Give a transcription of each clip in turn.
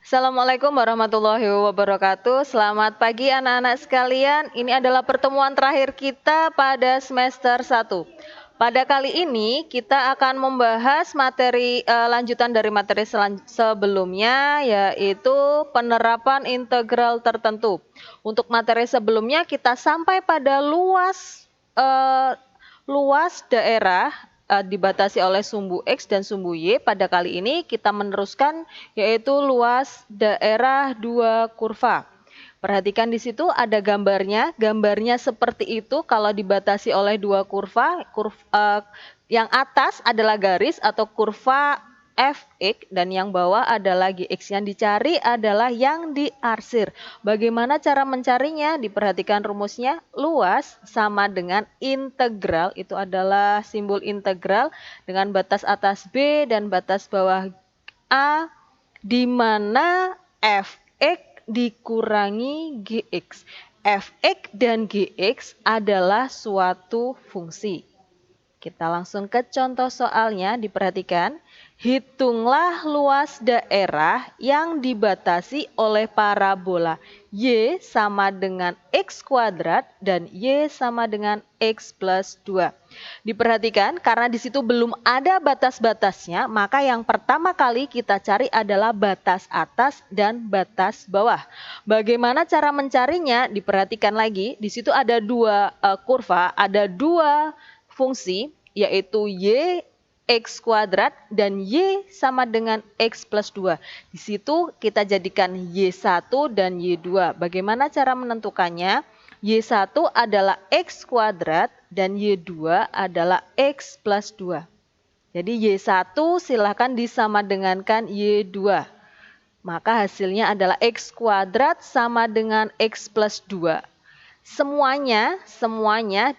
Assalamualaikum warahmatullahi wabarakatuh. Selamat pagi anak-anak sekalian. Ini adalah pertemuan terakhir kita pada semester 1. Pada kali ini kita akan membahas materi lanjutan dari materi sebelumnya, yaitu penerapan integral tertentu. Untuk materi sebelumnya kita sampai pada luas daerah dibatasi oleh sumbu X dan sumbu Y. Pada kali ini kita meneruskan yaitu luas daerah dua kurva. Perhatikan di situ ada gambarnya. Gambarnya seperti itu kalau dibatasi oleh dua kurva. Yang atas adalah garis atau kurva fx dan yang bawah adalah gx. Yang dicari adalah yang diarsir. Bagaimana cara mencarinya? Diperhatikan rumusnya. Luas sama dengan integral, itu adalah simbol integral dengan batas atas B dan batas bawah A, di mana fx dikurangi gx. Fx dan gx adalah suatu fungsi. Kita langsung ke contoh soalnya, diperhatikan. Hitunglah luas daerah yang dibatasi oleh parabola Y sama dengan X kuadrat dan Y sama dengan X plus 2. Diperhatikan karena di situ belum ada batas-batasnya, maka yang pertama kali kita cari adalah batas atas dan batas bawah. Bagaimana cara mencarinya? Diperhatikan lagi, di situ ada dua kurva, ada dua fungsi, yaitu Y X kuadrat dan Y sama dengan X plus 2. Di situ kita jadikan Y1 dan Y2. Bagaimana cara menentukannya? Y1 adalah X kuadrat dan Y2 adalah X plus 2. Jadi Y1 silahkan disamadengankan Y2. Maka hasilnya adalah X kuadrat sama dengan X plus 2. Semuanya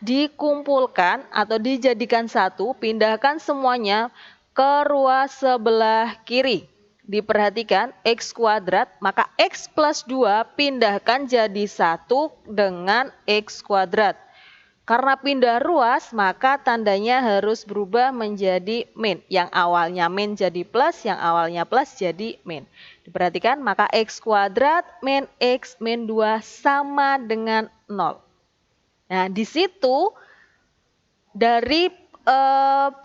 dikumpulkan atau dijadikan satu, pindahkan semuanya ke ruas sebelah kiri. Diperhatikan X kuadrat, maka X plus 2 pindahkan jadi 1 dengan X kuadrat. Karena pindah ruas, maka tandanya harus berubah menjadi min. Yang awalnya min jadi plus, yang awalnya plus jadi min. Diperhatikan, maka X kuadrat min X min 2 sama dengan 0. Nah, di situ dari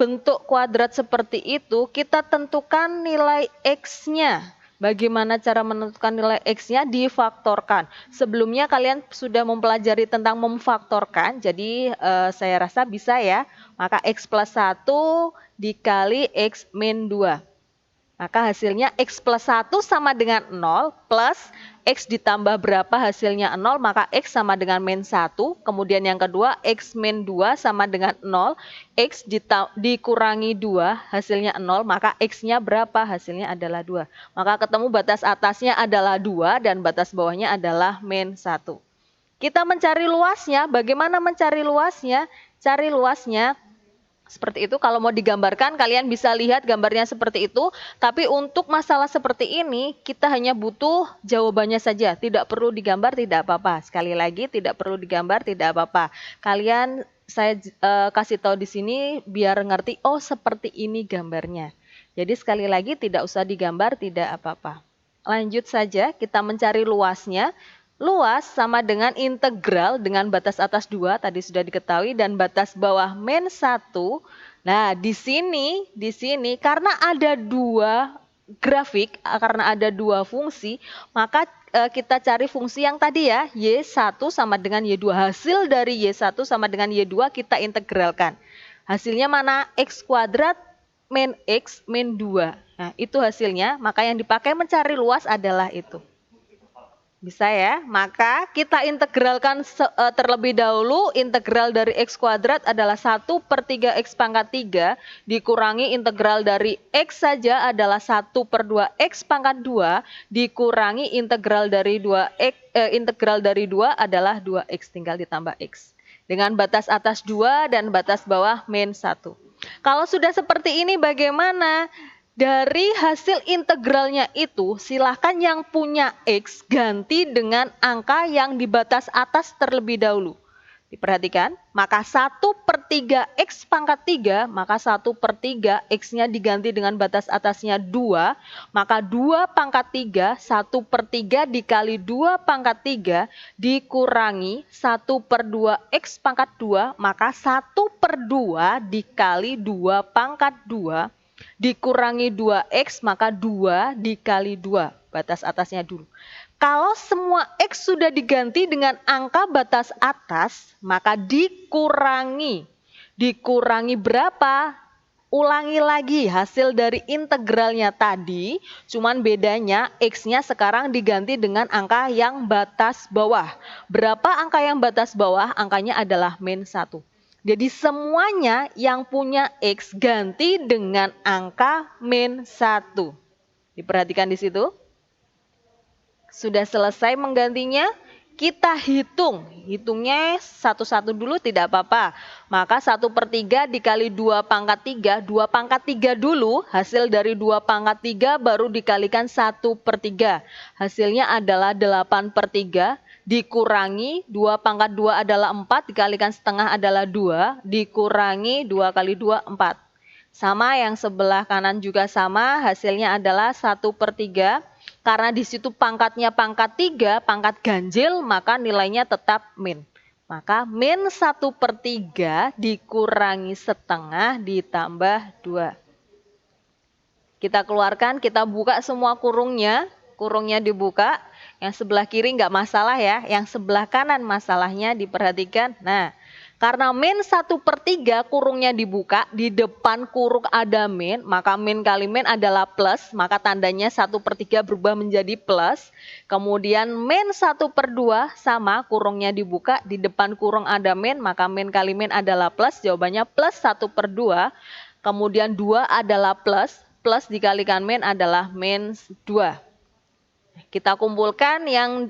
bentuk kuadrat seperti itu, kita tentukan nilai X-nya. Bagaimana cara menentukan nilai X-nya? Difaktorkan. Sebelumnya kalian sudah mempelajari tentang memfaktorkan, jadi saya rasa bisa ya. Maka X plus 1 dikali X min 2. Maka hasilnya X plus 1 sama dengan 0 plus X ditambah berapa hasilnya 0, maka X sama dengan min 1. Kemudian yang kedua X min 2 sama dengan 0. X dikurangi 2 hasilnya 0, maka X-nya berapa? Hasilnya adalah 2. Maka ketemu batas atasnya adalah 2 dan batas bawahnya adalah min 1. Kita mencari luasnya. Bagaimana mencari luasnya? Cari luasnya seperti itu. Kalau mau digambarkan, kalian bisa lihat gambarnya seperti itu. Tapi untuk masalah seperti ini, kita hanya butuh jawabannya saja. Tidak perlu digambar, tidak apa-apa. Sekali lagi, tidak perlu digambar, tidak apa-apa. Kalian saya kasih tahu di sini biar ngerti, oh seperti ini gambarnya. Jadi sekali lagi tidak usah digambar, tidak apa-apa. Lanjut saja, kita mencari luasnya. Luas sama dengan integral dengan batas atas 2 tadi sudah diketahui dan batas bawah min 1. Nah, di sini karena ada dua grafik, karena ada dua fungsi, maka kita cari fungsi yang tadi ya, Y1 sama dengan Y2. Hasil dari Y1 sama dengan Y2 kita integralkan. Hasilnya mana? X kuadrat min X min 2. Nah, itu hasilnya, maka yang dipakai mencari luas adalah itu. Bisa ya, maka kita integralkan terlebih dahulu. Integral dari X kuadrat adalah 1/3 X pangkat 3 dikurangi integral dari X saja adalah 1/2 X pangkat 2 dikurangi integral dari 2X, integral dari 2 adalah 2X, tinggal ditambah X. Dengan batas atas 2 dan batas bawah min 1. Kalau sudah seperti ini bagaimana? Dari hasil integralnya itu, silahkan yang punya X ganti dengan angka yang di batas atas terlebih dahulu. Diperhatikan, maka 1/3 X pangkat 3, maka 1/3 X-nya diganti dengan batas atasnya 2, maka 2 pangkat 3, 1/3 dikali 2 pangkat 3 dikurangi 1/2 X pangkat 2, maka 1/2 dikali 2 pangkat 2 dikurangi 2X, maka 2 dikali 2, batas atasnya dulu. Kalau semua X sudah diganti dengan angka batas atas, maka dikurangi. Dikurangi berapa? Ulangi lagi hasil dari integralnya tadi, cuman bedanya X-nya sekarang diganti dengan angka yang batas bawah. Berapa angka yang batas bawah? Angkanya adalah -1. Jadi semuanya yang punya X ganti dengan angka -1. Diperhatikan di situ. Sudah selesai menggantinya, kita hitung. Hitungnya satu-satu dulu tidak apa-apa. Maka 1/3 dikali 2 pangkat 3, 2 pangkat 3 dulu. Hasil dari 2 pangkat 3 baru dikalikan 1/3. Hasilnya adalah 8/3. Dikurangi 2 pangkat 2 adalah 4, dikalikan setengah adalah 2. Dikurangi 2 kali 2, 4. Sama yang sebelah kanan juga sama, hasilnya adalah 1/3. Karena di situ pangkatnya pangkat 3, pangkat ganjil, maka nilainya tetap min. Maka -1/3 dikurangi setengah ditambah 2. Kita keluarkan, kita buka semua kurungnya. Kurungnya dibuka. Yang sebelah kiri nggak masalah ya, yang sebelah kanan masalahnya diperhatikan. Nah, karena -1/3 kurungnya dibuka, di depan kurung ada min, maka min kali min adalah plus, maka tandanya 1/3 berubah menjadi plus. Kemudian -1/2 sama, kurungnya dibuka, di depan kurung ada min, maka min kali min adalah plus, jawabannya plus 1/2. Kemudian 2 adalah plus, plus dikalikan min adalah -2. Kita kumpulkan yang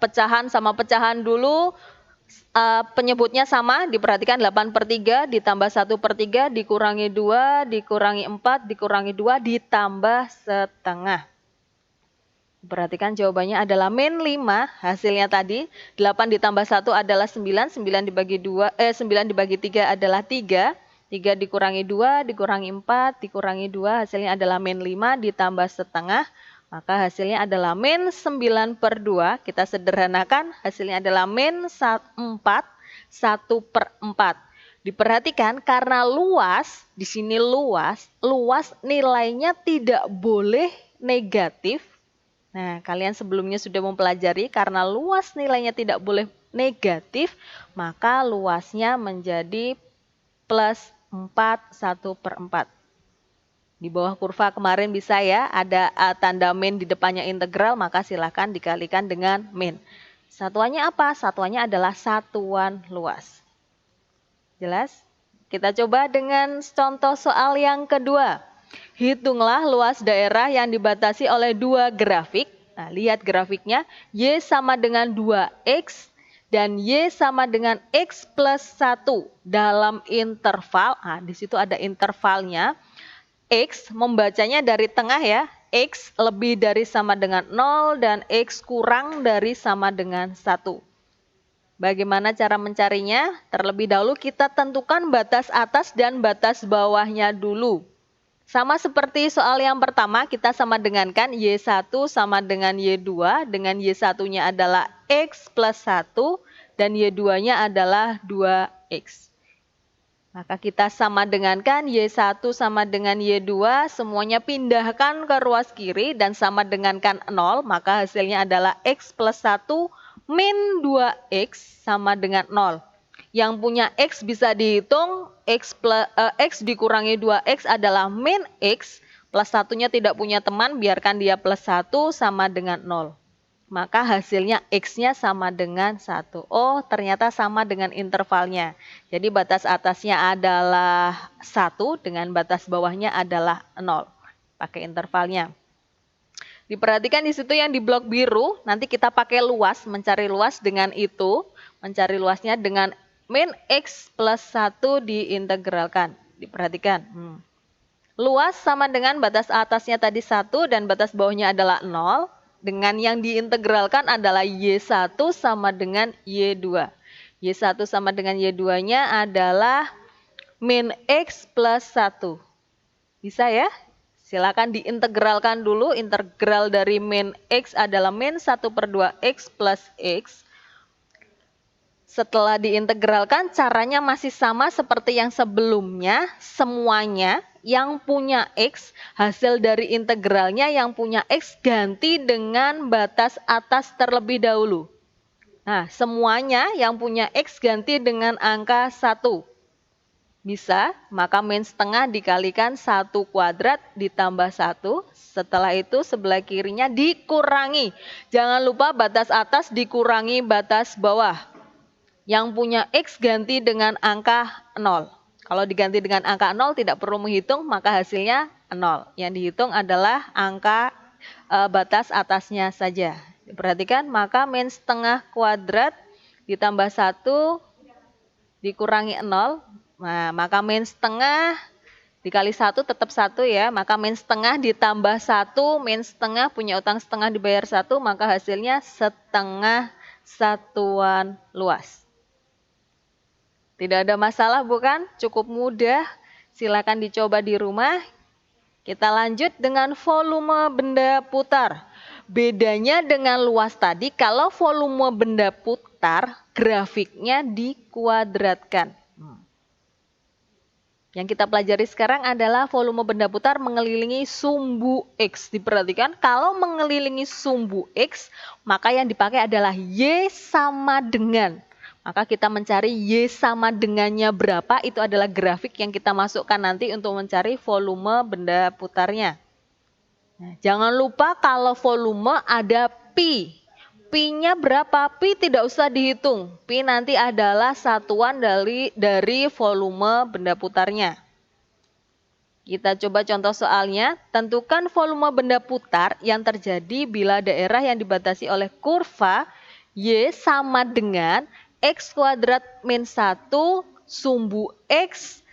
pecahan sama pecahan dulu. Penyebutnya sama, diperhatikan 8/3 ditambah 1/3 dikurangi 2 dikurangi 4 dikurangi 2 ditambah setengah. Perhatikan jawabannya adalah -5, hasilnya tadi 8 ditambah 1 adalah 9, 9 dibagi 3 adalah 3, 3 dikurangi 2 dikurangi 4 dikurangi 2 hasilnya adalah -5 ditambah setengah. Maka hasilnya adalah -9/2. Kita sederhanakan, hasilnya adalah -4, 1/4. Diperhatikan karena luas, di sini luas nilainya tidak boleh negatif. Nah, kalian sebelumnya sudah mempelajari karena luas nilainya tidak boleh negatif, maka luasnya menjadi +4, 1/4. Di bawah kurva kemarin bisa ya, ada tanda min di depannya integral, maka silahkan dikalikan dengan min. Satuannya apa? Satuannya adalah satuan luas. Jelas? Kita coba dengan contoh soal yang kedua. Hitunglah luas daerah yang dibatasi oleh 2 grafik. Nah, lihat grafiknya, Y sama dengan 2X dan Y sama dengan X plus 1 dalam interval. Nah, di situ ada intervalnya. X membacanya dari tengah ya, X lebih dari sama dengan 0 dan X kurang dari sama dengan 1. Bagaimana cara mencarinya? Terlebih dahulu kita tentukan batas atas dan batas bawahnya dulu. Sama seperti soal yang pertama, kita sama dengankan Y1 sama dengan Y2, dengan Y1-nya adalah X plus 1 dan Y2-nya adalah 2X. Maka kita sama dengankan Y1 sama dengan Y2, semuanya pindahkan ke ruas kiri dan sama dengankan 0, maka hasilnya adalah X plus 1 min 2X sama dengan 0. Yang punya X bisa dihitung, X dikurangi 2X adalah min X, plus 1-nya tidak punya teman, biarkan dia plus 1 sama dengan 0. Maka hasilnya X-nya sama dengan 1. Oh, ternyata sama dengan intervalnya. Jadi batas atasnya adalah 1 dengan batas bawahnya adalah 0. Pakai intervalnya. Diperhatikan di situ yang di blok biru, nanti kita pakai luas, mencari luas dengan itu. Mencari luasnya dengan min X plus 1 diintegralkan. Diperhatikan. Luas sama dengan batas atasnya tadi 1 dan batas bawahnya adalah 0. Dengan yang diintegralkan adalah Y1 sama dengan Y2. Y1 sama dengan Y2-nya adalah min X plus 1. Bisa ya? Silakan diintegralkan dulu. Integral dari min X adalah min 1/2 X plus X. Setelah diintegralkan, caranya masih sama seperti yang sebelumnya. Semuanya yang punya X, hasil dari integralnya yang punya X ganti dengan batas atas terlebih dahulu. Nah, semuanya yang punya X ganti dengan angka 1. Bisa, maka min setengah dikalikan 1 kuadrat ditambah 1. Setelah itu sebelah kirinya dikurangi. Jangan lupa batas atas dikurangi batas bawah. Yang punya X ganti dengan angka 0. Kalau diganti dengan angka 0 tidak perlu menghitung, maka hasilnya 0. Yang dihitung adalah angka batas atasnya saja. Perhatikan, maka min setengah kuadrat ditambah 1 dikurangi 0. Nah, maka min setengah dikali 1 tetap 1 ya. Maka min setengah ditambah 1, min setengah punya utang setengah dibayar 1, maka hasilnya setengah satuan luas. Tidak ada masalah bukan? Cukup mudah. Silakan dicoba di rumah. Kita lanjut dengan volume benda putar. Bedanya dengan luas tadi, kalau volume benda putar, grafiknya dikuadratkan. Yang kita pelajari sekarang adalah volume benda putar mengelilingi sumbu X. Diperhatikan, kalau mengelilingi sumbu X, maka yang dipakai adalah Y sama dengan. Maka kita mencari Y sama dengannya berapa, itu adalah grafik yang kita masukkan nanti untuk mencari volume benda putarnya. Nah, jangan lupa kalau volume ada pi. Pi-nya berapa? Pi tidak usah dihitung. Pi nanti adalah satuan dari volume benda putarnya. Kita coba contoh soalnya. Tentukan volume benda putar yang terjadi bila daerah yang dibatasi oleh kurva Y sama dengan X kuadrat min 1 sumbu X,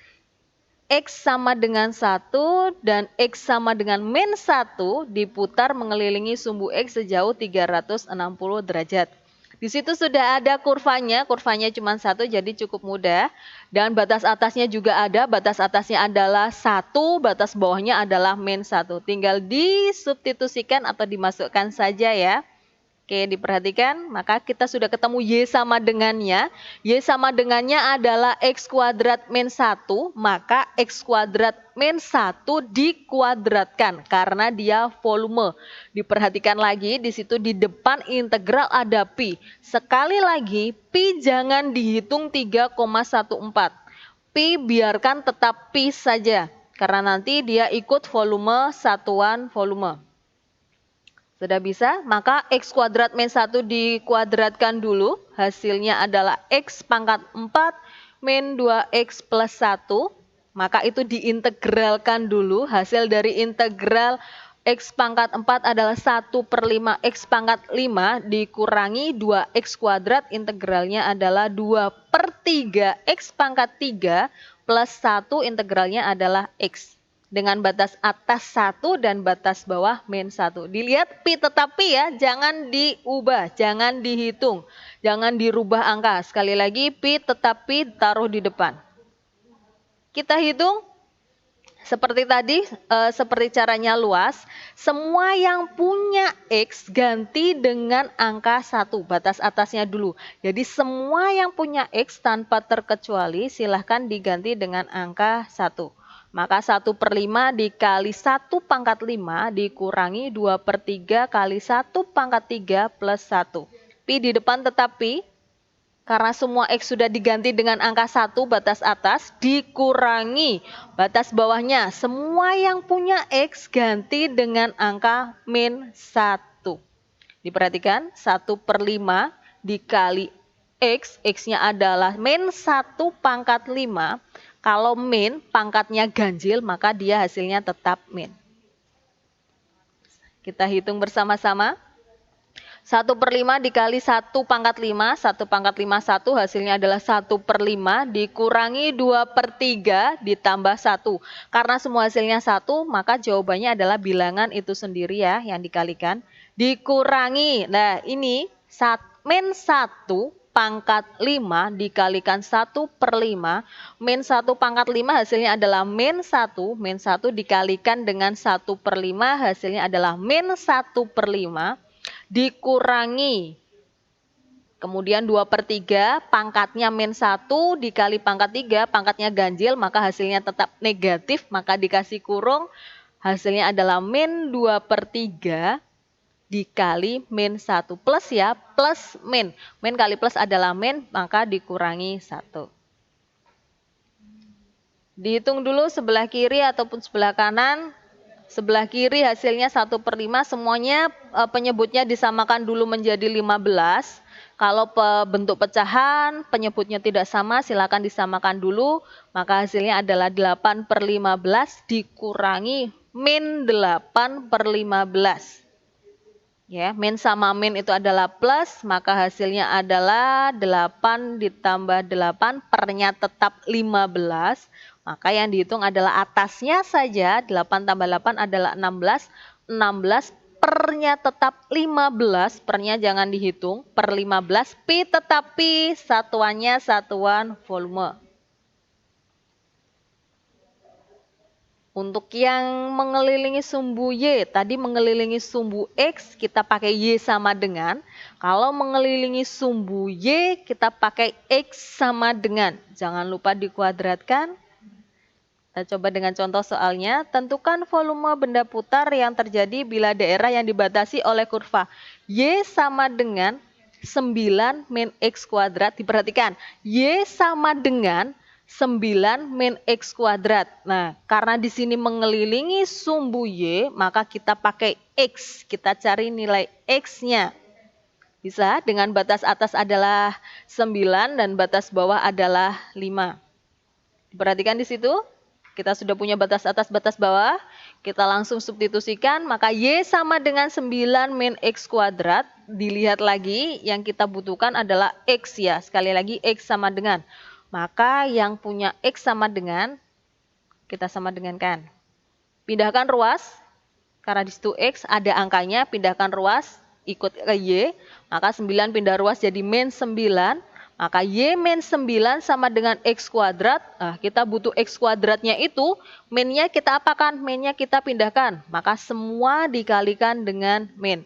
X sama dengan 1 dan X sama dengan min 1 diputar mengelilingi sumbu X sejauh 360 derajat. Di situ sudah ada kurvanya cuma 1 jadi cukup mudah. Dan batas atasnya juga ada, batas atasnya adalah 1, batas bawahnya adalah min 1. Tinggal disubstitusikan atau dimasukkan saja ya. Oke, diperhatikan, maka kita sudah ketemu Y sama dengannya. Y sama dengannya adalah X kuadrat min 1, maka X kuadrat min 1 dikuadratkan karena dia volume. Diperhatikan lagi, di situ di depan integral ada pi. Sekali lagi, pi jangan dihitung 3,14. Pi biarkan tetap pi saja, karena nanti dia ikut volume satuan volume. Sudah bisa, maka X kuadrat min 1 dikuadratkan dulu. Hasilnya adalah X pangkat 4 min 2X plus 1. Maka itu diintegralkan dulu. Hasil dari integral X pangkat 4 adalah 1/5 X pangkat 5 dikurangi 2X kuadrat. Integralnya adalah 2/3 X pangkat 3 plus 1 integralnya adalah X. Dengan batas atas 1 dan batas bawah min 1. Dilihat pi tetap pi ya, jangan diubah, jangan dihitung, jangan dirubah angka. Sekali lagi pi tetap pi, taruh di depan. Kita hitung seperti tadi, seperti caranya luas. Semua yang punya X ganti dengan angka 1, batas atasnya dulu. Jadi semua yang punya X tanpa terkecuali silahkan diganti dengan angka 1. Maka 1/5 dikali 1 pangkat 5 dikurangi 2/3 kali 1 pangkat 3 plus 1. Pi di depan tetap pi. Karena semua X sudah diganti dengan angka 1 batas atas dikurangi batas bawahnya. Semua yang punya X ganti dengan angka min 1. Diperhatikan 1/5 dikali X. X-nya adalah min 1 pangkat 5. Kalau min pangkatnya ganjil, maka dia hasilnya tetap min. Kita hitung bersama-sama. 1/5 dikali 1 pangkat 5, 1 pangkat 5 1 hasilnya adalah 1/5 dikurangi 2/3 ditambah 1. Karena semua hasilnya 1, maka jawabannya adalah bilangan itu sendiri ya yang dikalikan. Dikurangi, nah ini min 1 pangkat 5 dikalikan 1/5. Min 1 pangkat 5 hasilnya adalah min 1. Min 1 dikalikan dengan 1/5 hasilnya adalah min 1/5. Dikurangi. Kemudian 2/3 pangkatnya min 1 dikali pangkat 3, pangkatnya ganjil maka hasilnya tetap negatif, maka dikasih kurung, hasilnya adalah min 2/3 dikali min 1 plus ya, plus min. Min kali plus adalah min, maka dikurangi 1. Dihitung dulu sebelah kiri ataupun sebelah kanan. Sebelah kiri hasilnya 1/5, semuanya penyebutnya disamakan dulu menjadi 15. Kalau bentuk pecahan penyebutnya tidak sama, silakan disamakan dulu. Maka hasilnya adalah 8/15 dikurangi min 8/15. Ya, min sama min itu adalah plus, maka hasilnya adalah 8 ditambah 8, pernya tetap 15. Maka yang dihitung adalah atasnya saja, 8 tambah 8 adalah 16. 16 pernya tetap 15, pernya jangan dihitung, per 15, pi tetap pi, satuannya satuan volume. Untuk yang mengelilingi sumbu Y, tadi mengelilingi sumbu X, kita pakai Y sama dengan. Kalau mengelilingi sumbu Y, kita pakai X sama dengan. Jangan lupa dikuadratkan. Kita coba dengan contoh soalnya. Tentukan volume benda putar yang terjadi bila daerah yang dibatasi oleh kurva Y sama dengan 9 min X kuadrat. Diperhatikan, Y sama dengan 9 min X kuadrat. Nah, karena di sini mengelilingi sumbu Y, maka kita pakai X. Kita cari nilai X-nya. Bisa dengan batas atas adalah 9 dan batas bawah adalah 5. Diperhatikan di situ. Kita sudah punya batas atas, batas bawah. Kita langsung substitusikan, maka Y sama dengan 9 min X kuadrat. Dilihat lagi, yang kita butuhkan adalah X ya. Sekali lagi, X sama dengan. Maka yang punya X sama dengan, kita sama dengankan. Pindahkan ruas, karena di situ X ada angkanya, pindahkan ruas, ikut ke Y. Maka 9 pindah ruas jadi min 9. Maka Y min 9 sama dengan X kuadrat. Nah, kita butuh X kuadratnya itu, minnya kita apakan? Minnya kita pindahkan. Maka semua dikalikan dengan min.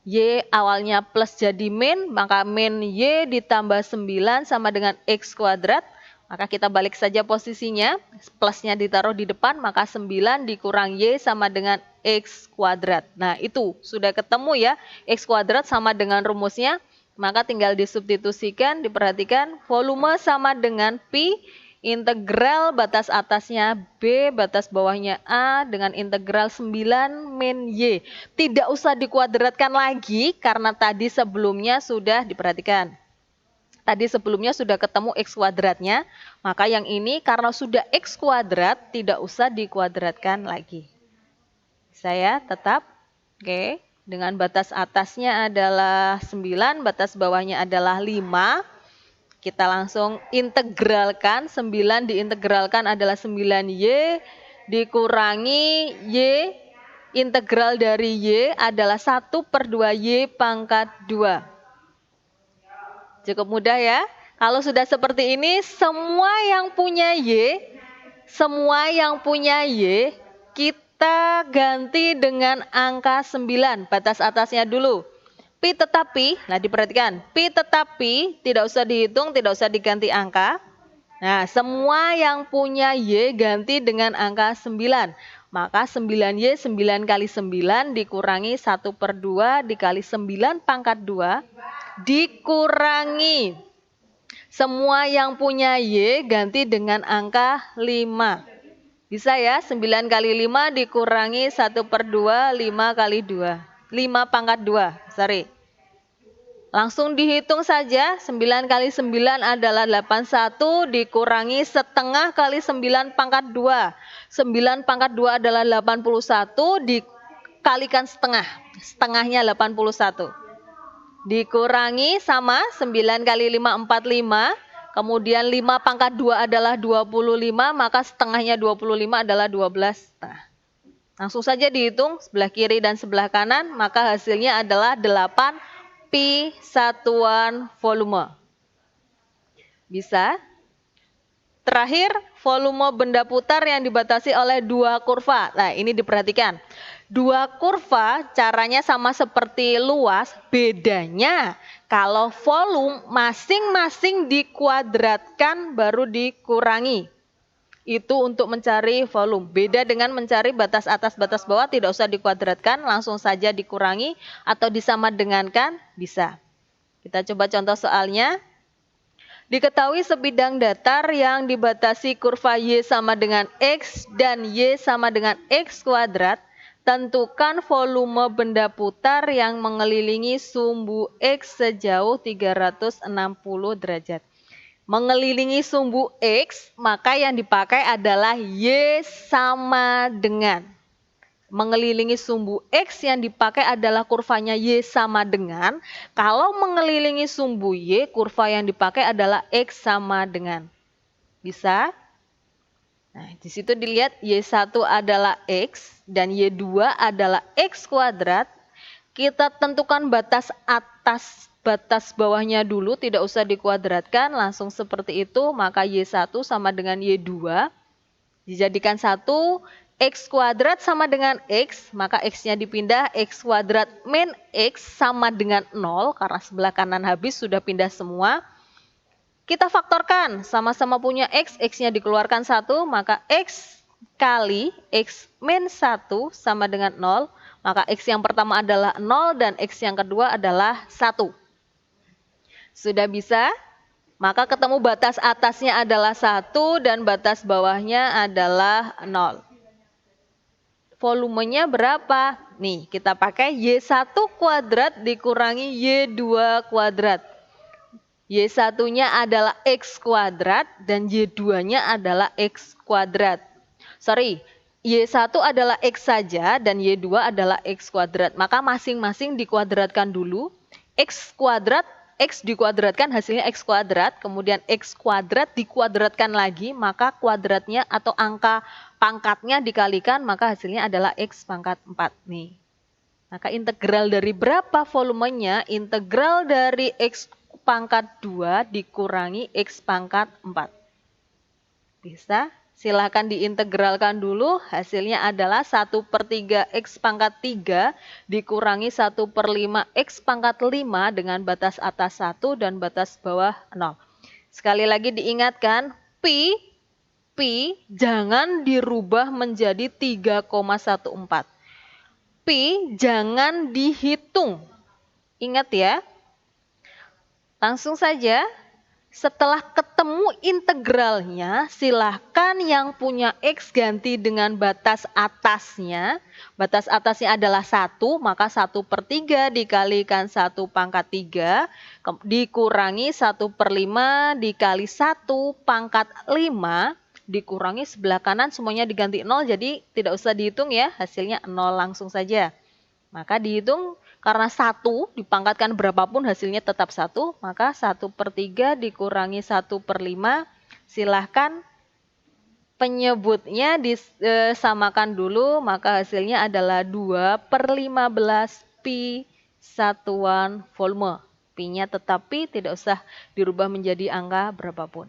Y awalnya plus jadi min, maka min Y ditambah 9 sama dengan X kuadrat. Maka kita balik saja posisinya, plusnya ditaruh di depan, maka 9 dikurang Y sama dengan X kuadrat. Nah, itu sudah ketemu ya, X kuadrat sama dengan rumusnya. Maka tinggal disubstitusikan, diperhatikan volume sama dengan pi, integral batas atasnya B, batas bawahnya A dengan integral 9 min Y. Tidak usah dikuadratkan lagi karena tadi sebelumnya sudah diperhatikan. Tadi sebelumnya sudah ketemu X kuadratnya, maka yang ini karena sudah X kuadrat tidak usah dikuadratkan lagi. Saya tetap, oke. Dengan batas atasnya adalah 9, batas bawahnya adalah 5. Kita langsung integralkan, 9 diintegralkan adalah 9Y, dikurangi Y, integral dari Y adalah 1/2Y pangkat 2. Cukup mudah ya. Kalau sudah seperti ini, semua yang punya Y, kita ganti dengan angka 9, batas atasnya dulu. Pi tetap pi, nah diperhatikan, pi tetap pi, tidak usah dihitung, tidak usah diganti angka. Nah, semua yang punya Y ganti dengan angka 9. Maka 9Y, 9 kali 9 dikurangi 1/2 dikali 9 pangkat 2, dikurangi. Semua yang punya Y ganti dengan angka 5. Bisa ya, 9 kali 5 dikurangi 1/2, 5 kali 2. 5 pangkat 2, sorry. Langsung dihitung saja, 9 kali 9 adalah 81, dikurangi setengah kali 9 pangkat 2. 9 pangkat 2 adalah 81, dikalikan setengah. Setengahnya 81. Dikurangi sama, 9 kali 5, 45. Kemudian 5 pangkat 2 adalah 25, maka setengahnya 25 adalah 12 setengah. Langsung saja dihitung sebelah kiri dan sebelah kanan, maka hasilnya adalah 8 pi satuan volume. Bisa? Terakhir, volume benda putar yang dibatasi oleh dua kurva. Nah, ini diperhatikan. Dua kurva caranya sama seperti luas, bedanya kalau volume masing-masing dikuadratkan baru dikurangi. Itu untuk mencari volume. Beda dengan mencari batas atas, batas bawah, tidak usah dikuadratkan, langsung saja dikurangi atau disamadengankan, bisa. Kita coba contoh soalnya. Diketahui sebidang datar yang dibatasi kurva Y sama dengan X dan Y sama dengan X kuadrat, tentukan volume benda putar yang mengelilingi sumbu X sejauh 360 derajat. Mengelilingi sumbu X, maka yang dipakai adalah Y sama dengan. Mengelilingi sumbu X yang dipakai adalah kurvanya Y sama dengan. Kalau mengelilingi sumbu Y, kurva yang dipakai adalah X sama dengan. Bisa? Nah, di situ dilihat Y1 adalah X dan Y2 adalah X kuadrat. Kita tentukan batas atas, batas bawahnya dulu, tidak usah dikuadratkan, langsung seperti itu. Maka Y1 sama dengan Y2. Dijadikan 1. X kuadrat sama dengan X, maka X-nya dipindah, X kuadrat min X sama dengan 0, karena sebelah kanan habis sudah pindah semua. Kita faktorkan, sama-sama punya X, X-nya dikeluarkan 1, maka X kali X min 1 sama dengan 0, maka X yang pertama adalah 0 dan X yang kedua adalah 1. Sudah bisa? Maka ketemu batas atasnya adalah 1 dan batas bawahnya adalah 0. Volumenya berapa? Nih, kita pakai Y1 kuadrat dikurangi Y2 kuadrat. Y1-nya adalah X kuadrat dan Y2-nya adalah X kuadrat. Sorry, Y1 adalah X saja dan Y2 adalah X kuadrat. Maka masing-masing dikuadratkan dulu. X kuadrat, X dikuadratkan hasilnya X kuadrat. Kemudian X kuadrat dikuadratkan lagi, maka kuadratnya atau angka pangkatnya dikalikan, maka hasilnya adalah X pangkat 4 nih. Maka integral dari berapa volumenya? Integral dari X pangkat 2 dikurangi X pangkat 4. Bisa? Silahkan diintegralkan dulu, hasilnya adalah 1/3 X pangkat 3 dikurangi 1/5 X pangkat 5 dengan batas atas 1 dan batas bawah 0. Sekali lagi diingatkan, Pi jangan dirubah menjadi 3,14. Pi jangan dihitung. Ingat ya. Langsung saja. Setelah ketemu integralnya, silahkan yang punya X ganti dengan batas atasnya. Batas atasnya adalah 1, maka 1/3 dikalikan 1 pangkat 3, dikurangi 1/5 dikali 1 pangkat 5, dikurangi sebelah kanan semuanya diganti 0, jadi tidak usah dihitung ya, hasilnya 0 langsung saja. Maka dihitung. Karena 1 dipangkatkan berapapun hasilnya tetap 1, maka 1/3 dikurangi 1/5, silahkan penyebutnya disamakan dulu, maka hasilnya adalah 2/15 pi satuan volume. Pi-nya tetap pi, tidak usah dirubah menjadi angka berapapun.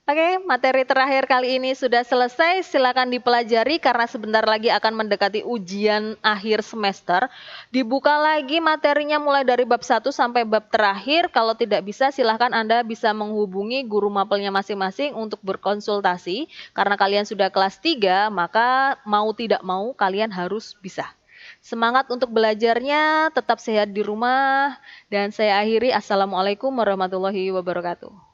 Oke, materi terakhir kali ini sudah selesai. Silakan dipelajari karena sebentar lagi akan mendekati ujian akhir semester. Dibuka lagi materinya mulai dari bab 1 sampai bab terakhir. Kalau tidak bisa, silakan Anda bisa menghubungi guru mapelnya masing-masing untuk berkonsultasi. Karena kalian sudah kelas 3, maka mau tidak mau kalian harus bisa. Semangat untuk belajarnya, tetap sehat di rumah. Dan saya akhiri, Assalamualaikum warahmatullahi wabarakatuh.